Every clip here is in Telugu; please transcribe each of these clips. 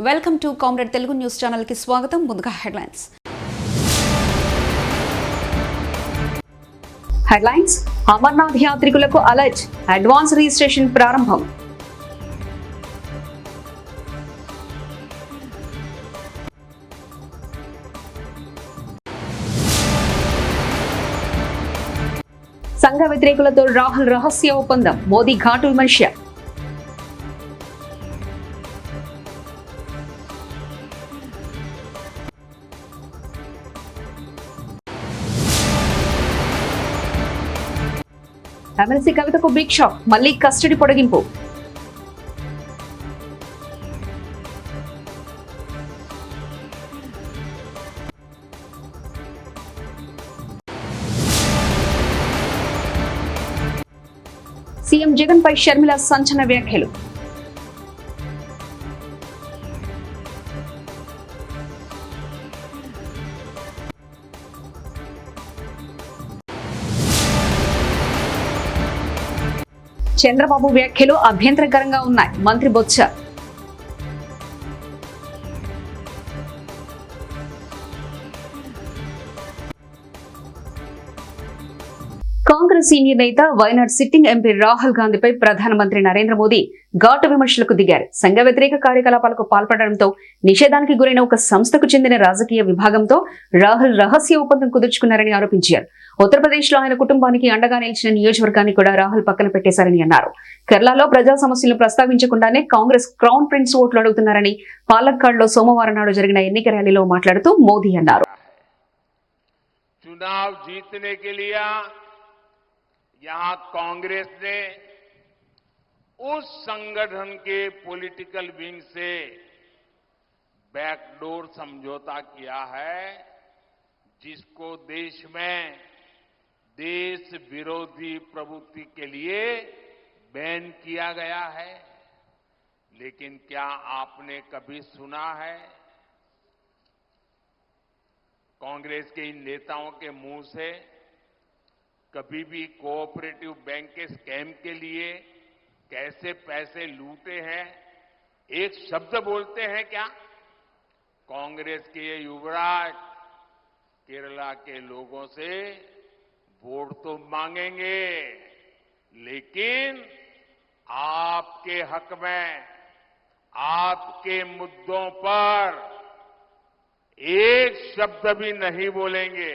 Welcome to comrade Telugu news channel కి స్వాగతం. ముందుగా హెడ్లైన్స్. అమర్నాథ్ యాత్రికులకు అలర్ట్, అడ్వాన్స్ రిజిస్ట్రేషన్ ప్రారంభం. సంఘ వ్యతిరేకులతో రాహుల్ రహస్య ఒప్పందం, మోదీ ఘాటు విమర్శ. ఎమ్మెల్సీ కవితకు బిగ్ షాక్, మళ్లీ కస్టడీ పొడిగింపు. సీఎం జగన్ పై షర్మిల సంచలన వ్యాఖ్యలు. చంద్రబాబు వ్యాఖ్యలు అభ్యంతరకరంగా ఉన్నాయి, మంత్రి బొత్స. కాంగ్రెస్ సీనియర్ నేత వైనాడ్ సిట్టింగ్ ఎంపీ రాహుల్ గాంధీపై ప్రధానమంత్రి నరేంద్ర మోదీ ఘాటు విమర్శలకు దిగారు. సంఘ వ్యతిరేక కార్యకలాపాలకు పాల్పడడంతో నిషేధానికి గురైన ఒక సంస్థకు చెందిన రాజకీయ విభాగంతో రాహుల్ రహస్య ఒప్పందం కుదుర్చుకున్నారని ఆరోపించారు. ఉత్తరప్రదేశ్ లో ఆయన కుటుంబానికి అండగా నిలిచిన నియోజకవర్గాన్ని కూడా రాహుల్ పక్కన పెట్టేశారని అన్నారు. కేరళలో ప్రజా సమస్యలను ప్రస్తావించకుండానే కాంగ్రెస్ క్రౌన్ ప్రిన్స్ ఓట్లు అడుగుతున్నారని పాలక్కాడ్ లో సోమవారం నాడు జరిగిన ఎన్నిక ర్యాలీలో మాట్లాడుతూ మోదీ అన్నారు. यहां कांग्रेस ने उस संगठन के पॉलिटिकल विंग से बैकडोर समझौता किया है जिसको देश में देश विरोधी प्रवृत्ति के लिए बैन किया गया है। लेकिन क्या आपने कभी सुना है कांग्रेस के इन नेताओं के मुंह से कभी भी कोऑपरेटिव बैंक के स्कैम के लिए कैसे पैसे लूटे हैं एक शब्द बोलते हैं क्या? कांग्रेस के ये युवराज केरला के लोगों से वोट तो मांगेंगे लेकिन आपके हक में आपके मुद्दों पर एक शब्द भी नहीं बोलेंगे.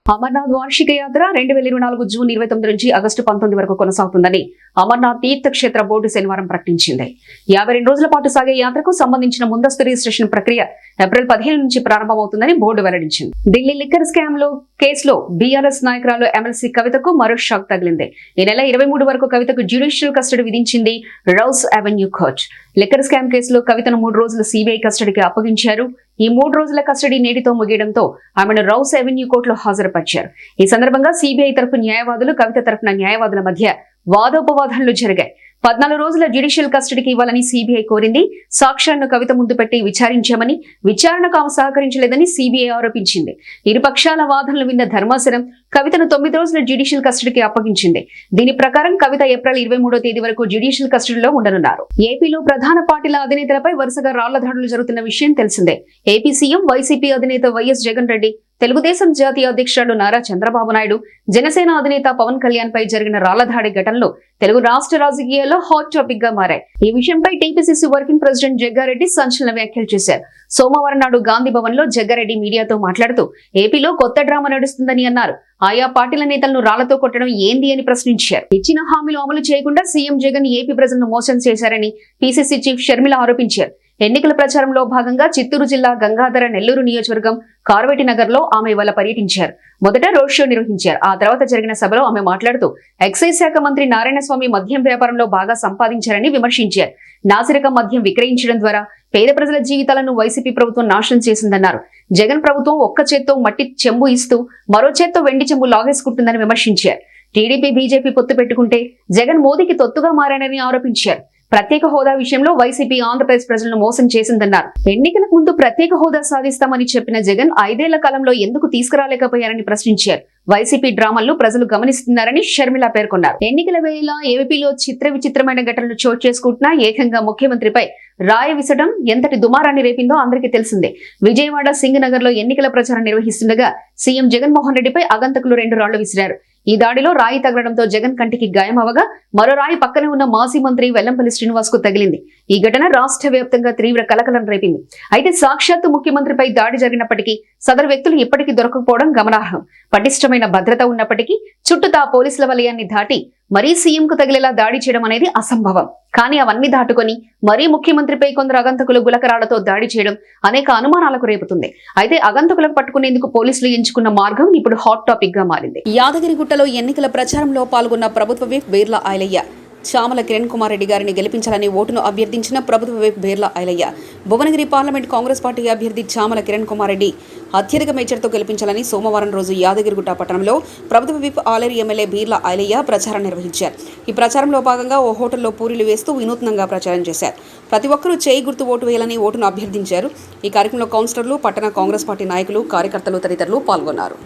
అమర్నాథ్ వార్షిక యాత్ర 2024 జూన్ 29 నుంచి ఆగస్టు 19 వరకు కొనసాగుతుందని అమర్నాథ్ తీర్థక్షేత్ర బోర్డు శనివారం ప్రకటించింది. 52 రోజుల పాటు సాగే యాత్రకు సంబంధించిన ముందస్తు రిజిస్ట్రేషన్ ప్రక్రియ ఏప్రిల్ 15 నుంచి ప్రారంభమవుతుందని బోర్డు వెల్లడించింది. ఢిల్లీ లిక్కర్ స్కామ్ కేసులో బీఆర్ఎస్ నాయకురాలు ఎమ్మెల్సీ కవితకు మరో షాక్ తగిలింది. ఈ నెల 23 వరకు కవితకు జ్యుడిషియల్ కస్టడీ విధించింది rows avenue court. Liquor scam కేసులో కవితను 3 రోజులు సిబిఐ కస్టడీకి అప్పగించారు. ఈ 3 రోజుల కస్టడీ నేటితో ముగియడంతో ఆమెను రౌస్ అవెన్యూ కోర్టులో హాజరుపరిచారు. ఈ సందర్భంగా సిబిఐ తరఫు న్యాయవాదులు, కవిత తరఫున న్యాయవాదుల మధ్య వాదోపవాదాలు జరిగాయి. 14 రోజుల జ్యుడిషియల్ కస్టడీకి ఇవ్వాలని సిబిఐ కోరింది. సాక్ష్యాలను కవిత ముందు పెట్టి విచారించామని, విచారణకు ఆమె సహకరించలేదని సిబిఐ ఆరోపించింది. ఇరు పక్షాల వాదనలు విన్న ధర్మాసనం కవితను 9 రోజుల జ్యుడిషియల్ కస్టడీకి అప్పగించింది. దీని ప్రకారం కవిత ఏప్రిల్ 23వ తేదీ వరకు జ్యుడిషియల్ కస్టడీలో ఉండనున్నారు. ఏపీలో ప్రధాన పార్టీల అధినేతలపై వరుసగా రాళ్ల దాడులు జరుగుతున్న విషయం తెలిసిందే. ఏపీ సీఎం వైసీపీ అధినేత వైఎస్ జగన్ రెడ్డి, తెలుగుదేశం జాతీయ అధ్యక్షుడు నారా చంద్రబాబు నాయుడు, జనసేన అధినేత పవన్ కళ్యాణ్ పై జరిగిన రాళ్ల దాడి ఘటనలు తెలుగు రాష్ట్ర రాజకీయాల్లో హాట్ టాపిక్ గా మారాయి. ఈ విషయంపై టీపీసీసీ వర్కింగ్ ప్రెసిడెంట్ జగ్గారెడ్డి సంచలన వ్యాఖ్యలు చేశారు. సోమవారం నాడు గాంధీ భవన్ లో జగ్గారెడ్డి మీడియాతో మాట్లాడుతూ ఏపీలో కొత్త డ్రామా నడుస్తుందని అన్నారు. ఆయా పార్టీల నేతలను రాళ్లతో కొట్టడం ఏంది అని ప్రశ్నించారు. ఇచ్చిన హామీలు అమలు చేయకుండా సీఎం జగన్ ఏపీ ప్రజలను మోసం చేశారని పీసీసీ చీఫ్ షర్మిల ఆరోపించారు. ఎన్నికల ప్రచారంలో భాగంగా చిత్తూరు జిల్లా గంగాధర నెల్లూరు నియోజకవర్గం కార్వేటి నగర్ లో ఆమె ఇవాళ పర్యటించారు. మొదట రోడ్ షో నిర్వహించారు. ఆ తర్వాత జరిగిన సభలో ఆమె మాట్లాడుతూ ఎక్సైజ్ శాఖ మంత్రి నారాయణస్వామి మద్యం వ్యాపారంలో బాగా సంపాదించారని విమర్శించారు. నాసిరకం మద్యం విక్రయించడం ద్వారా పేద ప్రజల జీవితాలను వైసీపీ ప్రభుత్వం నాశనం చేసిందన్నారు. జగన్ ప్రభుత్వం ఒక్క చేత్తో మట్టి చెంబు ఇస్తూ మరో చేత్తో వెండి చెంబు లాగేసుకుంటుందని విమర్శించారు. టీడీపీ బీజేపీ పొత్తు పెట్టుకుంటే జగన్ మోదీకి తొత్తుగా మారారని ఆరోపించారు. ప్రత్యేక హోదా విషయంలో వైసీపీ ఆంధ్రప్రదేశ్ ప్రజలను మోసం చేసిందన్నారు. ఎన్నికలకు ముందు ప్రత్యేక హోదా సాధిస్తామని చెప్పిన జగన్ 5 ఏళ్ల కాలంలో ఎందుకు తీసుకురాలేకపోయారని ప్రశ్నించారు. వైసీపీ డ్రామాలను ప్రజలు గమనిస్తున్నారని షర్మిల పేర్కొన్నారు. ఎన్నికల వేళ ఏపీలో చిత్ర విచిత్రమైన ఘటనలు చోటు చేసుకుంటున్నా ఏకంగా ముఖ్యమంత్రిపై రాయి విసడం ఎంతటి దుమారాన్ని రేపిందో అందరికీ తెలిసిందే. విజయవాడ సింగనగర్ లో ఎన్నికల ప్రచారం నిర్వహిస్తుండగా సీఎం జగన్మోహన్ రెడ్డిపై అగంతకులు 2 రాళ్లు విసిరారు. ఈ దాడిలో రాయి తగలడంతో జగన్ కంటికి గాయం అవగా మరో రాయి పక్కనే ఉన్న మాజీ మంత్రి వెల్లంపల్లి శ్రీనివాస్ కు తగిలింది. ఈ ఘటన రాష్ట్ర వ్యాప్తంగా తీవ్ర కలకలం రేపింది. అయితే సాక్షాత్తు ముఖ్యమంత్రిపై దాడి జరిగినప్పటికీ సదరు వ్యక్తులు ఇప్పటికీ దొరకకపోవడం గమనార్హం. పటిష్టమైన భద్రత ఉన్నప్పటికీ చుట్టూతా పోలీసుల వలయాన్ని దాటి మరీ సీఎంకు తగిలేలా దాడి చేయడం అనేది అసంభవం. కానీ అవన్నీ దాటుకొని మరీ ముఖ్యమంత్రిపై కొందరు అగంతకులు గులకరాళ్లతో దాడి చేయడం అనేక అనుమానాలకు రేపుతుంది. అయితే అగంతకులకు పట్టుకునేందుకు పోలీసులు ఎంచుకున్న మార్గం ఇప్పుడు హాట్ టాపిక్ గా మారింది. యాదగిరిగుట్టలో ఎన్నికల ప్రచారంలో పాల్గొన్న ప్రభుత్వ విప్ బీర్లా ఐలయ్య చామల కిరణ్ కుమార్ రెడ్డి గారిని గెలిపించాలని ఓటును అభ్యర్థించిన ప్రభుత్వ whip Beerla Ailaiah Bhuvanagiri parliament Congress party అభ్యర్థి చామల కిరణ్ కుమార్ రెడ్డి అత్యధిక మెజార్టీతో గెలిపించాలని సోమవారం రోజు యాదగిరిగుట్ట పట్టణంలో ప్రభుత్వ విప్ ఆలేరు ఎమ్మెల్యే బీర్లా ఐలయ్య ప్రచారం నిర్వహించారు. ఈ ప్రచారంలో భాగంగా ఓ హోటల్లో పూరీలు వేస్తూ వినూత్నంగా ప్రచారం చేశారు. ప్రతి ఒక్కరూ చేయి గుర్తు ఓటు వేయాలని ఓటును అభ్యర్థించారు. ఈ కార్యక్రమంలో కౌన్సిలర్లు, పట్టణ కాంగ్రెస్ పార్టీ నాయకులు, కార్యకర్తలు తదితరులు పాల్గొన్నారు.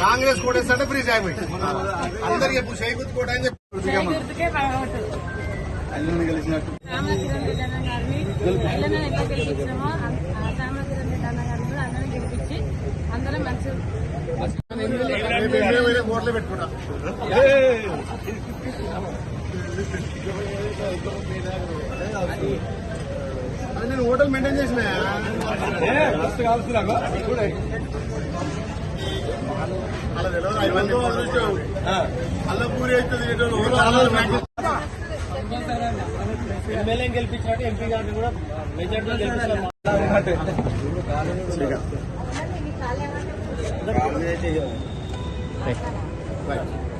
కాంగ్రెస్ కోటేస్తే ఫ్రీ సాయిపోయి అందరికి ఎప్పుడు చేయి గుర్తుకోవడం అని చెప్పి ఓట్లు పెట్టుకుంటాం. నేను హోటల్ మెయింటైన్ చేసిన అలా తెలియదు. అల్ల పూరి అవుతుంది. ఎమ్మెల్యే గెలిపించినట్టు ఎంపీ గారిని కూడా మెజార్టీ గెలిపించారు.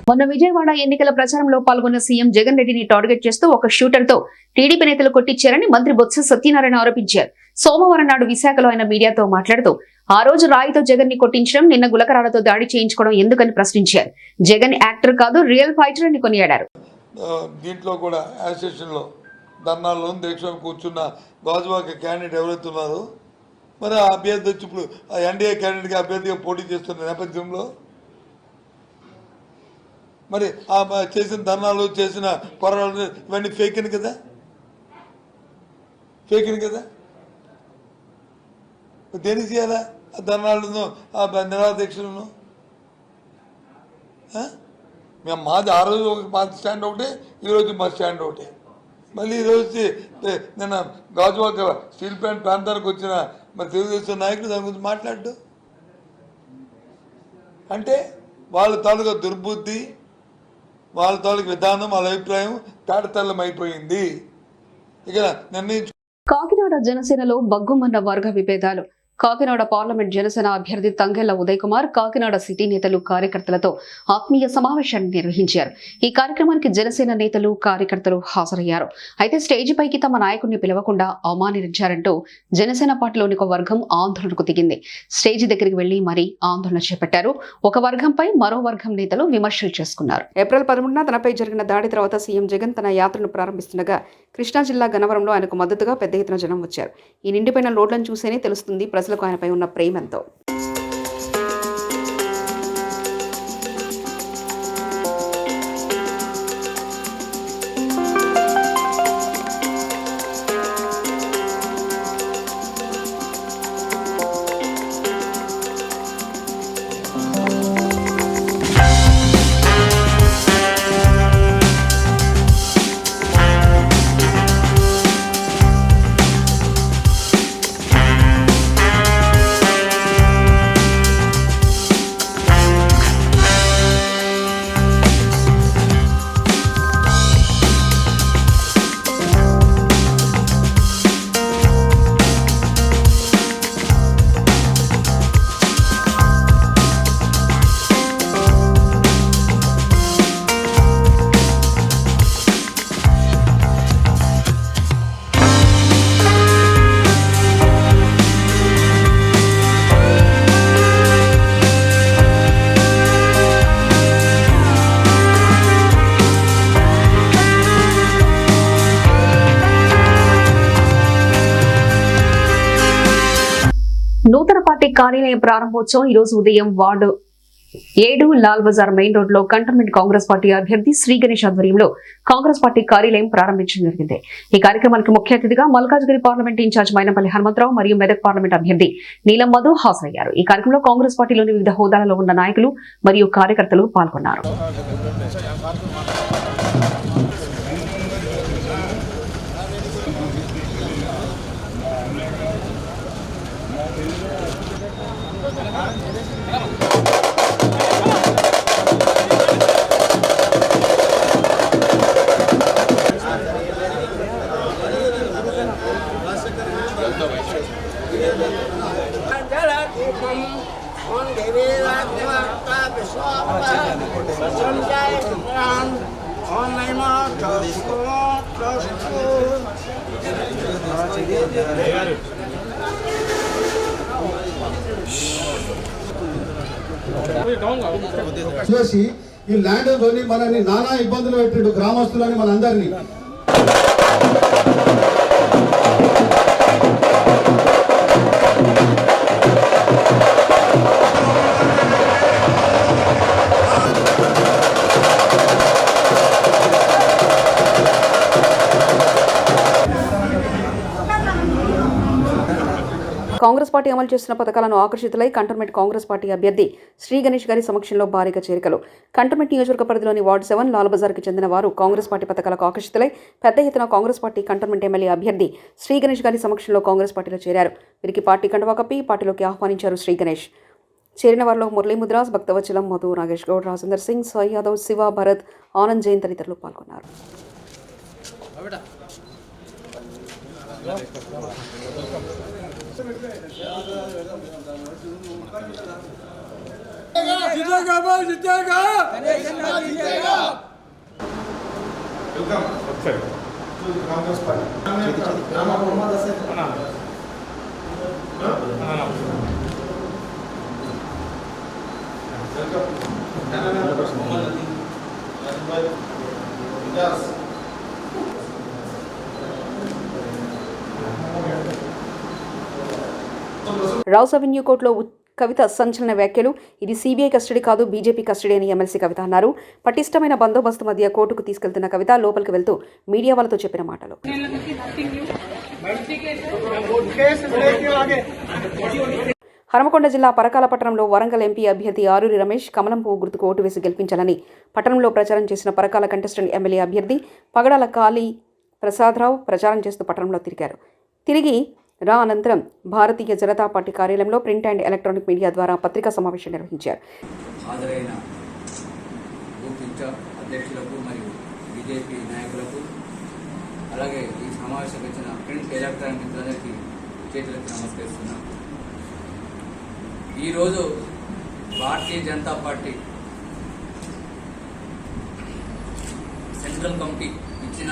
మొన్న విజయవాడ ఎన్నికల ప్రచారంలో పాల్గొన్న సీఎం జగన్ రెడ్డిని టార్గెట్ చేస్తూ ఒక షూటర్ తో టీడీపీ నేతలు కొట్టించారని మంత్రి బొత్స సత్యనారాయణ ఆరోపించారు. సోమవారం నాడు విశాఖలో ఆయన మీడియాతో మాట్లాడుతూ ఆ రోజు రాయితో జగన్ ని కొట్టించడం, నిన్న గులకరాలతో దాడి చేయించుకోవడం ఎందుకని ప్రశ్నించారు. జగన్ యాక్టర్ కాదు, రియల్ ఫైటర్ అని కొనియాడారు. దీంట్లో కూడా అసోసియేషన్ లో ధర్నాల్లో దీక్షలో కూర్చున్న గాజువాక క్యాండిడేట్ ఎవరైతే ఉన్నారో మరి ఆ అభ్యర్థి వచ్చి ఇప్పుడు ఎన్డీఏ క్యాండిడేట్ అభ్యర్థిగా పోటీ చేస్తున్న నేపథ్యంలో మరి ఆ చేసిన ధర్నాలు, చేసిన పోరాటాలు ఇవన్నీ ఫేక్ అని కదా, ఫేక్ అని కదా. దేనికి చేయాలా ఆ ధర్నాలను, ఆ నిరాదీక్షలను? మేము మాది ఆ రోజు మా స్టాండ్ ఒకటే, ఈరోజు మా స్టాండ్ ఒకటే. మళ్ళీ ఈరోజు నిన్న గాజువాక స్టీల్ ప్లాంట్ ప్రాంతానికి వచ్చిన మరి తెలుగుదేశం నాయకులు దాని గురించి మాట్లాడు అంటే వాళ్ళ తాలూకా దుర్బుద్ధి, వాళ్ళ తాలూకు విధానం, వాళ్ళ అభిప్రాయం తాటతల్లం అయిపోయింది. ఇక నిర్ణయించు. కాకినాడ జనసేనలో బగ్గుమన్న వర్గ విభేదాలు. కాకినాడ పార్లమెంట్ జనసేన అభ్యర్థి తంగెళ్ల ఉదయ్ కుమార్ కాకినాడ సిటీ నేతలు, కార్యకర్తలతో ఆత్మీయ సమావేశాన్ని నిర్వహించారు. ఈ కార్యక్రమానికి జనసేన నేతలు, కార్యకర్తలు హాజరయ్యారు. అయితే స్టేజి పైకి తమ నాయకుడిని పిలవకుండా అవమానించారంటూ జనసేన పార్టీలోని ఒక వర్గం ఆందోళనకు దిగింది. స్టేజి దగ్గరికి వెళ్లి మరీ ఆందోళన చేపట్టారు. ఒక వర్గంపై మరో వర్గం నేతలు విమర్శలు చేసుకున్నారు. ఏప్రిల్ 13న తనపై జరిగిన దాడి తర్వాత సీఎం జగన్ తన యాత్రను ప్రారంభిస్తుండగా కృష్ణా జిల్లా గన్నవరంలో ఆయనకు మద్దతుగా పెద్ద ఎత్తున జనం వచ్చారు. ఈ నిండిపోయిన రోడ్లను చూసేనే తెలుస్తుంది ప్రజలకు ఆయనపై ఉన్న ప్రేమంతో. నూతన పార్టీ కార్యాలయ ప్రారంభోత్సవం ఈ రోజు ఉదయం ward 7 Lal Bazar main road లో కంటోన్మెంట్ కాంగ్రెస్ పార్టీ అభ్యర్థి శ్రీ గణేష్ ఆధ్వర్యంలో కాంగ్రెస్ పార్టీ కార్యాలయం ప్రారంభించడం జరిగింది. ఈ కార్యక్రమానికి ముఖ్య అతిథిగా మల్కాజ్గిరి పార్లమెంట్ ఇన్ఛార్జ్ మైనంపల్లి హనుమంతరావు మరియు మెదక్ పార్లమెంట్ అభ్యర్థి నీలం మధు హాజరయ్యారు. ఈ కార్యక్రమంలో కాంగ్రెస్ పార్టీలోని వివిధ హోదాలలో ఉన్న నాయకులు మరియు కార్యకర్తలు పాల్గొన్నారు. చేసి ఈ ల్యాండ్ కొని మనని నానా ఇబ్బందులు పెట్టిండు గ్రామస్తులని మనందరినీ. కాంగ్రెస్ పార్టీ అమలు చేస్తున్న పథకాలను ఆకర్షితులై కంటోన్మెంట్ కాంగ్రెస్ పార్టీ అభ్యర్థి శ్రీ గణేష్ గారి సమక్షంలో భారీగా చేరికలు. కంటోన్మెంట్ నియోజకవర్గ పరిధిలోని వార్డు 7 లాల్ బజార్కి చెందిన వారు కాంగ్రెస్ పార్టీ పథకాలకు ఆకర్షితులై పెద్ద ఎత్తున కాంగ్రెస్ పార్టీ కంటోన్మెంట్ ఎమ్మెల్యే అభ్యర్థి శ్రీ గణేష్ గారి సమక్షంలో కాంగ్రెస్ పార్టీలో చేరారు. వీరికి పార్టీ కండువా కప్పి పార్టీలోకి ఆహ్వానించారు శ్రీ గణేష్. చేరిన వారిలో మురళీ ముద్రాస్, భక్తవచలం, మధు, నాగేష్ గౌడ్, రాజేందర్ సింగ్, సాయి యాదవ్, శివ, భరత్, ఆనంద్ జైన్ తదితరులు పాల్గొన్నారు. రౌస్ అవెన్యూ కోర్టులో కవిత సంచలన వ్యాఖ్యలు. ఇది సిబిఐ కస్టడీ కాదు, బీజేపీ కస్టడీ అని ఎమ్మెల్సీ కవిత అన్నారు. పటిష్టమైన బందోబస్తు మధ్య కోర్టుకు తీసుకెళ్తున్న కవిత లోపలికి వెళ్తూ మీడియా వాళ్ళతో చెప్పిన మాటలు. హనుమకొండ జిల్లా పరకాల పట్టణంలో వరంగల్ ఎంపీ అభ్యర్థి ఆరూరి రమేష్ కమలం పువ్వు గుర్తుకు ఓటు వేసి గెలిపించాలని పట్టణంలో ప్రచారం చేసిన పరకాల కంటెస్టెంట్ ఎమ్మెల్యే అభ్యర్థి పగడాల కాళీ ప్రసాదరావు ప్రచారం చేస్తూ పట్టణంలో తిరిగి అనంతరం భారతీయ జనతా పార్టీ కార్యాలయంలో ప్రింట్ అండ్ ఎలక్ట్రానిక్ మీడియా ద్వారా పత్రికా సమావేశం నిర్వహించారు. హాజరైన బూత్ ఇన్ఛార్జ్ అధ్యక్షులకు మరియు బీజేపీ నాయకులకు, అలాగే ఈ సమావేశం వచ్చిన ప్రింట్ ఎలక్ట్రానిక్ మిత్రులందరికీ చేతులెత్తి నమస్కరిస్తున్నాను. ఈరోజు Bharatiya Janata party central committee ఇచ్చిన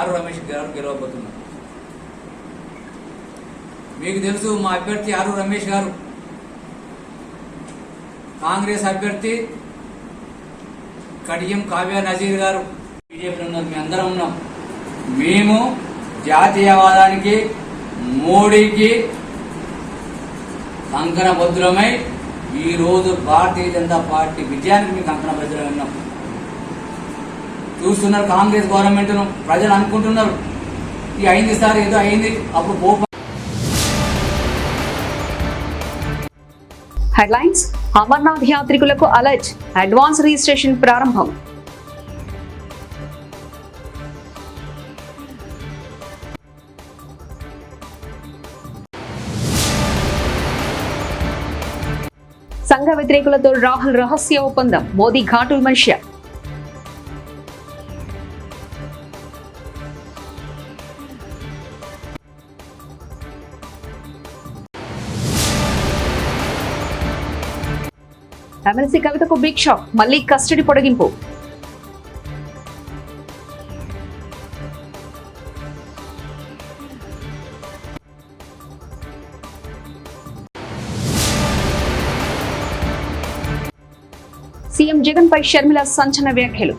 ఆరు రమేష్ గారు గెలవబోతున్నారు. మీకు తెలుసు, మా అభ్యర్థి ఆరు రమేష్ గారు కాంగ్రెస్ అభ్యర్థి కడియం కావ్య నజీర్ గారు బీజేపీ ఉన్నారు. మేము అందరం ఉన్నాం. మేము జాతీయవాదానికి, మోడీకి కంకణబద్ధులమై ఈరోజు భారతీయ జనతా పార్టీ విజయానికి మేము కంకణబద్ధులమై ఉన్నాం. చూస్తున్నారు కాంగ్రెస్ గవర్నమెంట్ను. ప్రజలు అనుకుంటున్నారు ఇది అయింది సార్, ఏదో అయింది, అప్పుడు పోపు. హెడ్లైన్స్. అమర్నాథ్ యాత్రికులకు అలర్ట్, అడ్వాన్స్ రిజిస్ట్రేషన్ ప్రారంభం. సంఘ వ్యతిరేకులతో రాహుల్ రహస్య ఒప్పందం, మోదీ ఘాటు విమర్శ. ఎమ్మెల్సీ కవితకు బిగ్ షాక్, మళ్లీ కస్టడీ పొడిగింపు. సీఎం జగన్ పై షర్మిల సంచలన వ్యాఖ్యలు.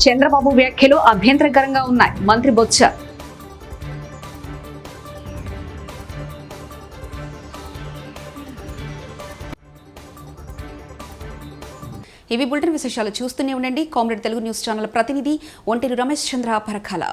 చంద్రబాబు వ్యాఖ్యలు అభ్యంతరకరంగా ఉన్నాయి. మంత్రి బొత్స. ఇవి బులెటిన్ విశేషాలు. చూస్తూనే ఉండండి కామ్రేడ్ తెలుగు న్యూస్ ఛానల్. ప్రతినిధి ఒంటేరు రమేష్ చంద్ర పరకాల.